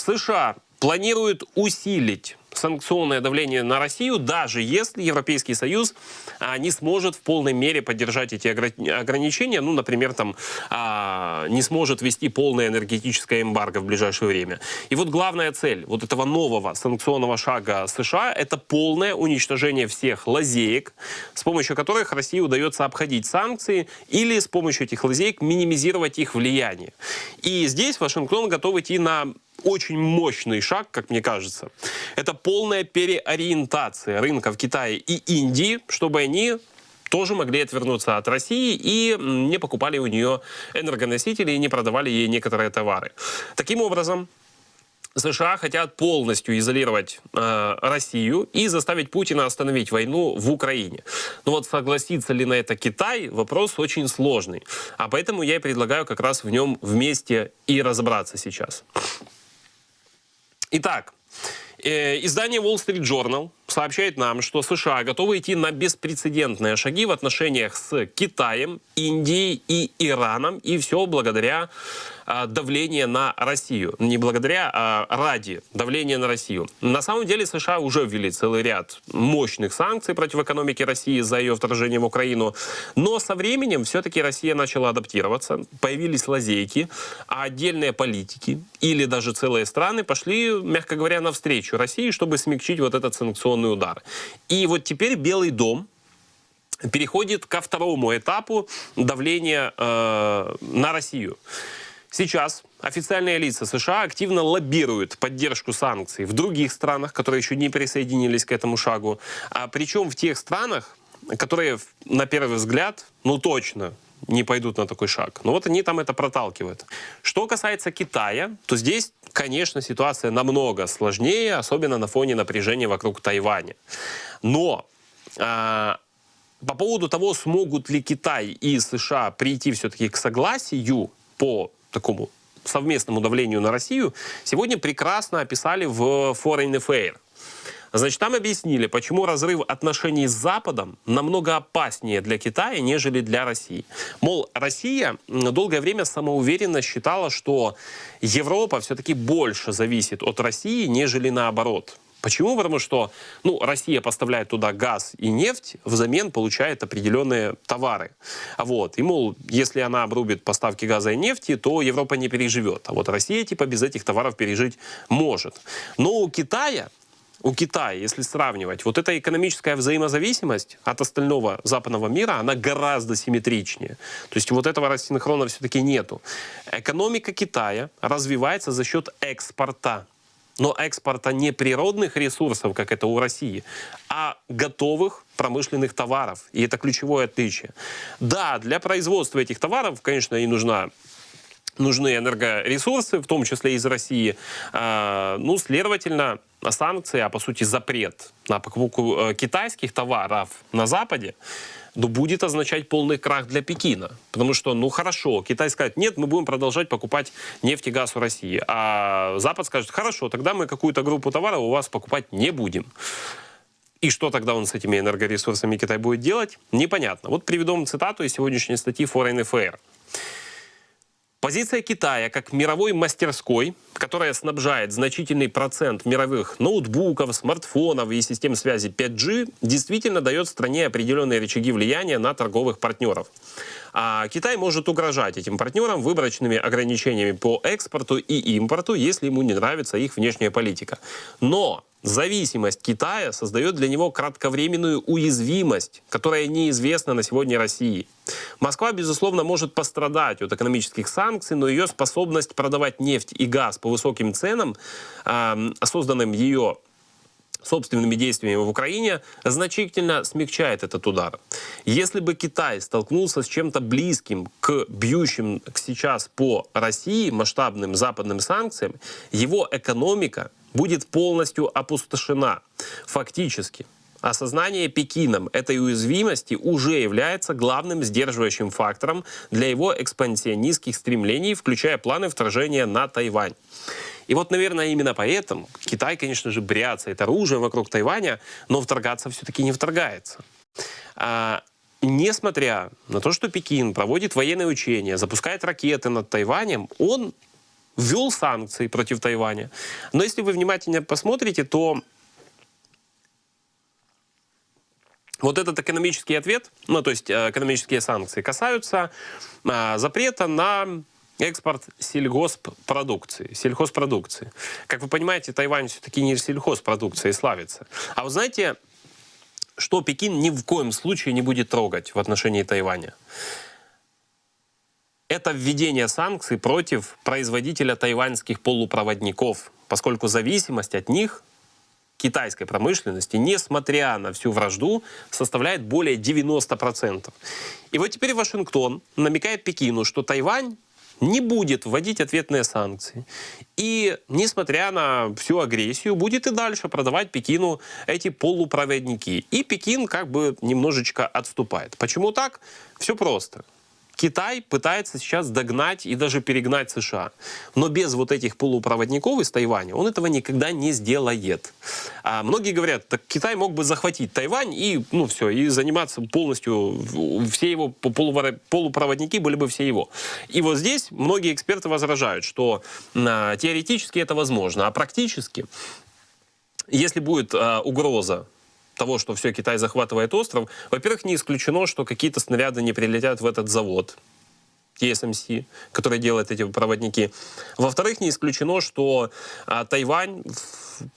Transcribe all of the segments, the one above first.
США планирует усилить санкционное давление на Россию, даже если Европейский Союз не сможет в полной мере поддержать эти ограничения, ну, например, там, не сможет ввести полное энергетическое эмбарго в ближайшее время. И вот главная цель вот этого нового санкционного шага США – это полное уничтожение всех лазеек, с помощью которых России удается обходить санкции или с помощью этих лазеек минимизировать их влияние. И здесь Вашингтон готов идти на очень мощный шаг, как мне кажется. Это полная переориентация рынков Китая и Индии, чтобы они тоже могли отвернуться от России и не покупали у нее энергоносители и не продавали ей некоторые товары. Таким образом, США хотят полностью изолировать Россию и заставить Путина остановить войну в Украине. Но вот согласится ли на это Китай, вопрос очень сложный. А поэтому я и предлагаю как раз в нем вместе и разобраться сейчас. Итак, издание Wall Street Journal сообщает нам, что США готовы идти на беспрецедентные шаги в отношениях с Китаем, Индией и Ираном, и все благодаря давлению на Россию. Не благодаря, а ради давления на Россию. На самом деле США уже ввели целый ряд мощных санкций против экономики России за ее вторжение в Украину. Но со временем все-таки Россия начала адаптироваться, появились лазейки, а отдельные политики или даже целые страны пошли, мягко говоря, навстречу России, чтобы смягчить вот этот санкционный удар. И вот теперь Белый дом переходит ко второму этапу давления на Россию. Сейчас официальные лица США активно лоббируют поддержку санкций в других странах, которые еще не присоединились к этому шагу. Причем в тех странах, которые на первый взгляд, ну точно, не пойдут на такой шаг. Но вот они там это проталкивают. Что касается Китая, то здесь, конечно, ситуация намного сложнее, особенно на фоне напряжения вокруг Тайваня. Но по поводу того, смогут ли Китай и США прийти все-таки к согласию по такому совместному давлению на Россию, сегодня прекрасно описали в Foreign Affairs. Значит, там объяснили, почему разрыв отношений с Западом намного опаснее для Китая, нежели для России. Мол, Россия долгое время самоуверенно считала, что Европа все-таки больше зависит от России, нежели наоборот. Почему? Потому что Россия поставляет туда газ и нефть, взамен получает определенные товары. Вот. И, мол, если она обрубит поставки газа и нефти, то Европа не переживет. А вот Россия типа без этих товаров пережить может. Но у Китая, если сравнивать, вот эта экономическая взаимозависимость от остального западного мира, она гораздо симметричнее. То есть вот этого рассинхрона все-таки нету. Экономика Китая развивается за счет экспорта. Но экспорта не природных ресурсов, как это у России, а готовых промышленных товаров. И это ключевое отличие. Да, для производства этих товаров, конечно, и нужны энергоресурсы, в том числе из России. Следовательно, санкции, а по сути запрет на покупку китайских товаров на Западе, будет означать полный крах для Пекина. Потому что, хорошо, Китай скажет, нет, мы будем продолжать покупать нефть и газ у России. А Запад скажет, хорошо, тогда мы какую-то группу товаров у вас покупать не будем. И что тогда он с этими энергоресурсами Китай будет делать, непонятно. Вот приведу вам цитату из сегодняшней статьи Foreign Affairs. Позиция Китая как мировой мастерской, которая снабжает значительный процент мировых ноутбуков, смартфонов и систем связи 5G, действительно дает стране определенные рычаги влияния на торговых партнеров. А Китай может угрожать этим партнерам выборочными ограничениями по экспорту и импорту, если ему не нравится их внешняя политика. Но зависимость Китая создает для него кратковременную уязвимость, которая неизвестна на сегодня России. Москва, безусловно, может пострадать от экономических санкций, но ее способность продавать нефть и газ по высоким ценам, созданным ее собственными действиями в Украине, значительно смягчает этот удар. Если бы Китай столкнулся с чем-то близким к бьющим сейчас по России масштабным западным санкциям, его экономика будет полностью опустошена. Фактически, осознание Пекином этой уязвимости уже является главным сдерживающим фактором для его экспансионистских стремлений, включая планы вторжения на Тайвань. И вот, наверное, именно поэтому Китай, конечно же, бряцает оружием вокруг Тайваня, но вторгаться все-таки не вторгается. Несмотря на то, что Пекин проводит военные учения, запускает ракеты над Тайванем, он ввел санкции против Тайваня. Но если вы внимательно посмотрите, то вот этот экономический ответ, ну, то есть экономические санкции, касаются запрета на экспорт сельхозпродукции. Как вы понимаете, Тайвань все-таки не сельхозпродукцией славится. А вы знаете, что Пекин ни в коем случае не будет трогать в отношении Тайваня? Это введение санкций против производителя тайваньских полупроводников, поскольку зависимость от них, китайской промышленности, несмотря на всю вражду, составляет более 90%. И вот теперь Вашингтон намекает Пекину, что Тайвань не будет вводить ответные санкции. И, несмотря на всю агрессию, будет и дальше продавать Пекину эти полупроводники. И Пекин как бы немножечко отступает. Почему так? Все просто. Китай пытается сейчас догнать и даже перегнать США. Но без вот этих полупроводников из Тайваня он этого никогда не сделает. А многие говорят, так Китай мог бы захватить Тайвань и, ну, все, и заниматься полностью, все его полупроводники были бы все его. И вот здесь многие эксперты возражают, что теоретически это возможно, а практически, если будет угроза того, что все, Китай захватывает остров, во-первых, не исключено, что какие-то снаряды не прилетят в этот завод TSMC, который делает эти проводники. Во-вторых, не исключено, что Тайвань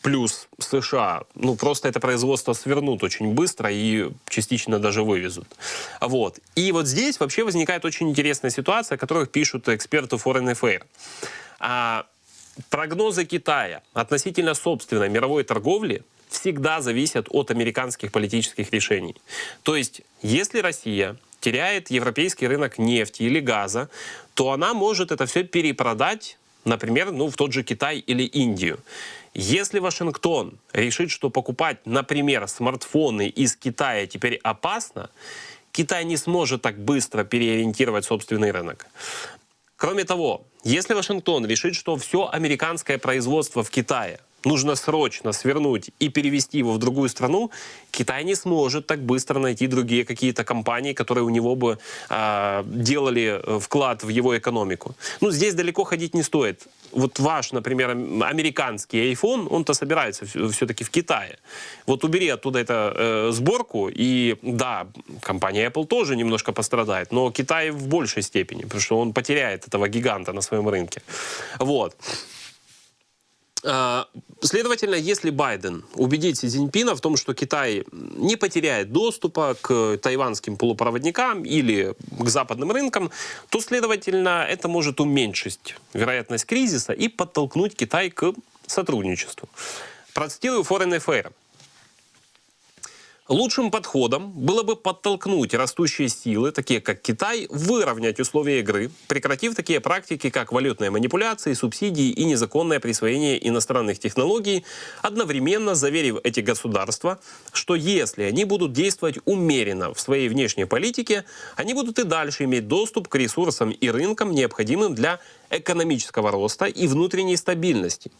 плюс США, ну, просто это производство свернут очень быстро и частично даже вывезут. Вот. И вот здесь вообще возникает очень интересная ситуация, о которой пишут эксперты Foreign Affairs. Прогнозы Китая относительно собственной мировой торговли всегда зависят от американских политических решений. То есть, если Россия теряет европейский рынок нефти или газа, то она может это все перепродать, например, ну, в тот же Китай или Индию. Если Вашингтон решит, что покупать, например, смартфоны из Китая теперь опасно, Китай не сможет так быстро переориентировать собственный рынок. Кроме того, если Вашингтон решит, что все американское производство в Китае нужно срочно свернуть и перевести его в другую страну, Китай не сможет так быстро найти другие какие-то компании, которые у него бы делали вклад в его экономику. Ну, здесь далеко ходить не стоит. Вот ваш, например, американский iPhone, он-то собирается все-таки в Китае. Вот убери оттуда эту сборку, и да, компания Apple тоже немножко пострадает, но Китай в большей степени, потому что он потеряет этого гиганта на своем рынке. Вот. Следовательно, если Байден убедит Си Цзиньпина в том, что Китай не потеряет доступа к тайваньским полупроводникам или к западным рынкам, то, следовательно, это может уменьшить вероятность кризиса и подтолкнуть Китай к сотрудничеству. Процитирую Foreign Affairs. Лучшим подходом было бы подтолкнуть растущие силы, такие как Китай, выровнять условия игры, прекратив такие практики, как валютные манипуляции, субсидии и незаконное присвоение иностранных технологий, одновременно заверив эти государства, что если они будут действовать умеренно в своей внешней политике, они будут и дальше иметь доступ к ресурсам и рынкам, необходимым для экономического роста и внутренней стабильности.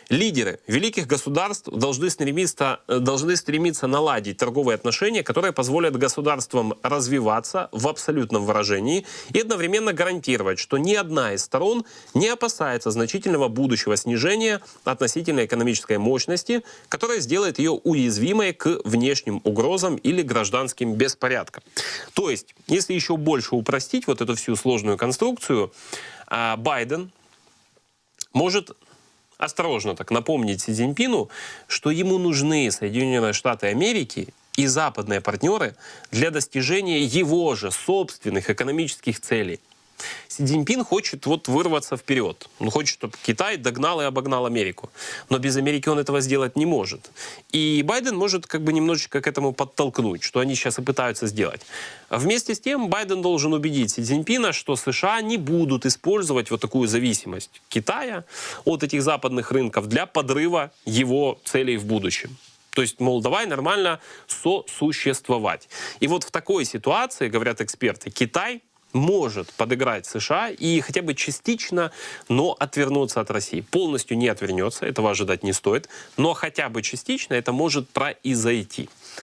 Лидеры великих государств должны стремиться наладить торговые отношения, которые позволят государствам развиваться в абсолютном выражении и одновременно гарантировать, что ни одна из сторон не опасается значительного будущего снижения относительной экономической мощности, которое сделает ее уязвимой к внешним угрозам или гражданским беспорядкам. То есть, если еще больше упростить вот эту всю сложную конструкцию, Байден может осторожно так напомнить Си Цзиньпину, что ему нужны Соединенные Штаты Америки и западные партнеры для достижения его же собственных экономических целей. Си Цзиньпин хочет вот вырваться вперед. Он хочет, чтобы Китай догнал и обогнал Америку. Но без Америки он этого сделать не может. И Байден может как бы немножечко к этому подтолкнуть, что они сейчас и пытаются сделать. Вместе с тем Байден должен убедить Си Цзиньпина, что США не будут использовать вот такую зависимость Китая от этих западных рынков для подрыва его целей в будущем. То есть, мол, давай нормально сосуществовать. И вот в такой ситуации, говорят эксперты, Китай может подыграть США и хотя бы частично, но отвернуться от России. Полностью не отвернется, этого ожидать не стоит, но хотя бы частично это может произойти.